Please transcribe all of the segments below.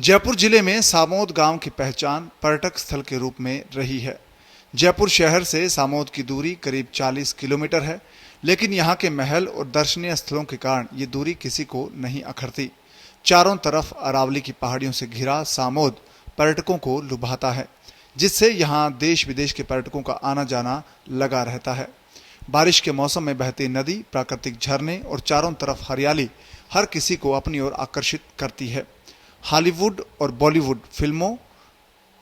जयपुर जिले में सामोद गांव की पहचान पर्यटक स्थल के रूप में रही है। जयपुर शहर से सामोद की दूरी करीब 40 किलोमीटर है, लेकिन यहाँ के महल और दर्शनीय स्थलों के कारण ये दूरी किसी को नहीं अखरती। चारों तरफ अरावली की पहाड़ियों से घिरा सामोद पर्यटकों को लुभाता है, जिससे यहाँ देश विदेश के पर्यटकों का आना जाना लगा रहता है। बारिश के मौसम में बहती नदी, प्राकृतिक झरने और चारों तरफ हरियाली हर किसी को अपनी ओर आकर्षित करती है। हॉलीवुड और बॉलीवुड फिल्मों,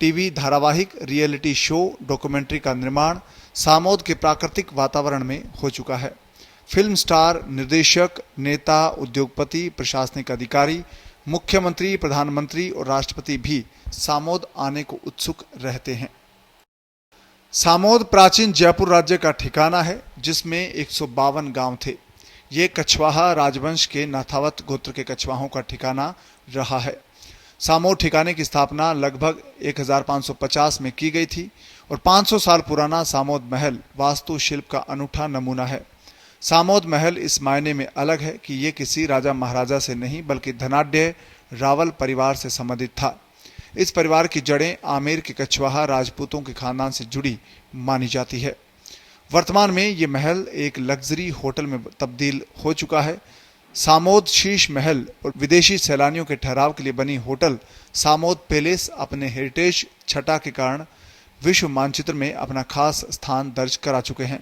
टीवी धारावाहिक, रियलिटी शो, डॉक्यूमेंट्री का निर्माण सामोद के प्राकृतिक वातावरण में हो चुका है। फिल्म स्टार, निर्देशक, नेता, उद्योगपति, प्रशासनिक अधिकारी, मुख्यमंत्री, प्रधानमंत्री और राष्ट्रपति भी सामोद आने को उत्सुक रहते हैं। सामोद प्राचीन जयपुर राज्य का ठिकाना है, जिसमें 152 गांव थे। ये कछवाहा राजवंश के नाथावत गोत्र के कछवाहों का ठिकाना रहा है। सामोद ठिकाने की स्थापना लगभग 1550 में की गई थी और 500 साल पुराना सामोद महल वास्तुशिल्प का अनूठा नमूना है। सामोद महल इस मायने में अलग है कि ये किसी राजा महाराजा से नहीं बल्कि धनाढ्य रावल परिवार से संबंधित था। इस परिवार की जड़ें आमेर के कछवाहा राजपूतों के खानदान से जुड़ी मानी जाती है। वर्तमान में ये महल एक लग्जरी होटल में तब्दील हो चुका है। सामोद शीश महल और विदेशी सैलानियों के ठहराव के लिए बनी होटल सामोद पैलेस अपने हेरिटेज छटा के कारण विश्व मानचित्र में अपना खास स्थान दर्ज करा चुके हैं।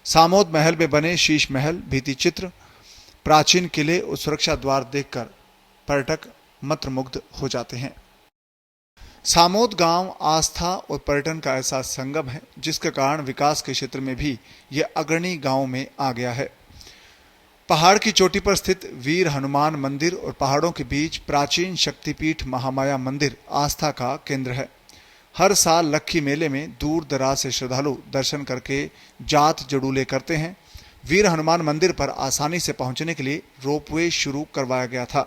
सामोद महल में बने शीश महल, भित्ति चित्र, प्राचीन किले और सुरक्षा द्वार देखकर पर्यटक मंत्रमुग्ध हो जाते हैं। सामोद गांव आस्था और पर्यटन का ऐसा संगम है, जिसके कारण विकास के क्षेत्र में भी यह अग्रणी गांव में आ गया है। पहाड़ की चोटी पर स्थित वीर हनुमान मंदिर और पहाड़ों के बीच प्राचीन शक्तिपीठ महामाया मंदिर आस्था का केंद्र है। हर साल लक्खी मेले में दूर दराज से श्रद्धालु दर्शन करके जात जड़ूले करते हैं। वीर हनुमान मंदिर पर आसानी से पहुंचने के लिए रोपवे शुरू करवाया गया था।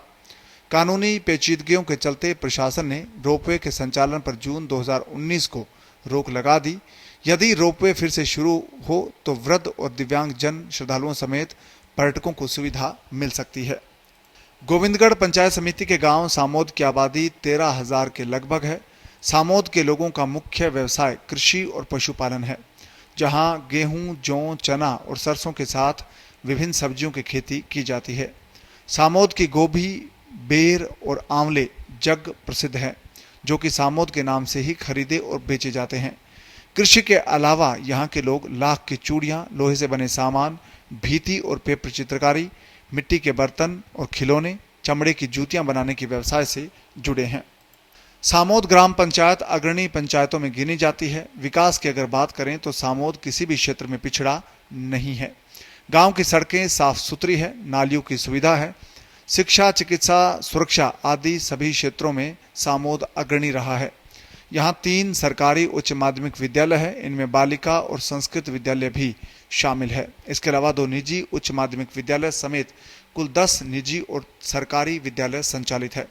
कानूनी पेचीदगियों के चलते प्रशासन ने रोपवे के संचालन पर जून 2019 को रोक लगा दी। यदि रोपवे फिर से शुरू हो तो वृद्ध और दिव्यांग जन श्रद्धालुओं समेत पर्यटकों को सुविधा मिल सकती है। गोविंदगढ़ पंचायत समिति के गांव सामोद की आबादी 13,000 के लगभग है। सामोद के लोगों का मुख्य व्यवसाय कृषि और पशुपालन है, जहां गेहूं, जौ, चना और सरसों के साथ विभिन्न सब्जियों की खेती की जाती है। सामोद की गोभी, बेर और आंवले जग प्रसिद्ध है, जो कि सामोद के नाम से ही खरीदे और बेचे जाते हैं। कृषि के अलावा यहाँ के लोग लाख की चूड़ियाँ, लोहे से बने सामान, भीति और पेपर चित्रकारी, मिट्टी के बर्तन और खिलौने, चमड़े की जूतियां बनाने के व्यवसाय से जुड़े हैं। सामोद ग्राम पंचायत अग्रणी पंचायतों में गिनी जाती है। विकास की अगर बात करें तो सामोद किसी भी क्षेत्र में पिछड़ा नहीं है। गांव की सड़कें साफ सुथरी है, नालियों की सुविधा है। शिक्षा, चिकित्सा, सुरक्षा आदि सभी क्षेत्रों में सामोद अग्रणी रहा है। यहाँ 3 सरकारी उच्च माध्यमिक विद्यालय है, इनमें बालिका और संस्कृत विद्यालय भी शामिल है। इसके अलावा 2 निजी उच्च माध्यमिक विद्यालय समेत कुल 10 निजी और सरकारी विद्यालय संचालित है।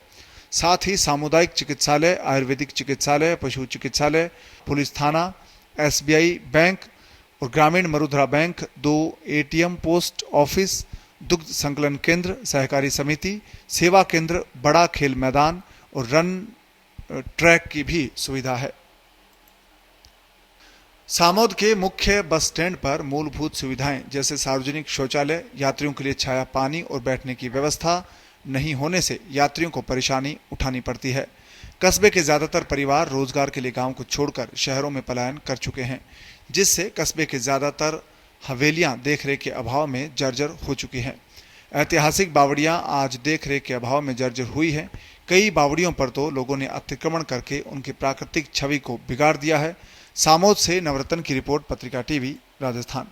साथ ही सामुदायिक चिकित्सालय, आयुर्वेदिक चिकित्सालय, पशु चिकित्सालय, पुलिस थाना, SBI बैंक और ग्रामीण Marudhara bank, 2 ATM, post office, दुग्ध संकलन केंद्र, सहकारी समिति, सेवा केंद्र, बड़ा खेल मैदान और रन ट्रैक की भी सुविधा है। सामोद के मुख्य बस स्टैंड पर मूलभूत सुविधाएं जैसे सार्वजनिक शौचालय, यात्रियों के लिए छाया पानी और बैठने की व्यवस्था नहीं होने से यात्रियों को परेशानी उठानी पड़ती है। कस्बे के ज्यादातर परिवार रोजगार के लिए गांव को छोड़कर शहरों में पलायन कर चुके हैं, जिससे कस्बे के ज्यादातर हवेलियां देखरेख के अभाव में जर्जर हो चुकी हैं। ऐतिहासिक बावड़ियां आज देखरेख के अभाव में जर्जर हुई है। कई बावड़ियों पर तो लोगों ने अतिक्रमण करके उनकी प्राकृतिक छवि को बिगाड़ दिया है। सामोद से नवरत्न की रिपोर्ट, पत्रिका टीवी, राजस्थान।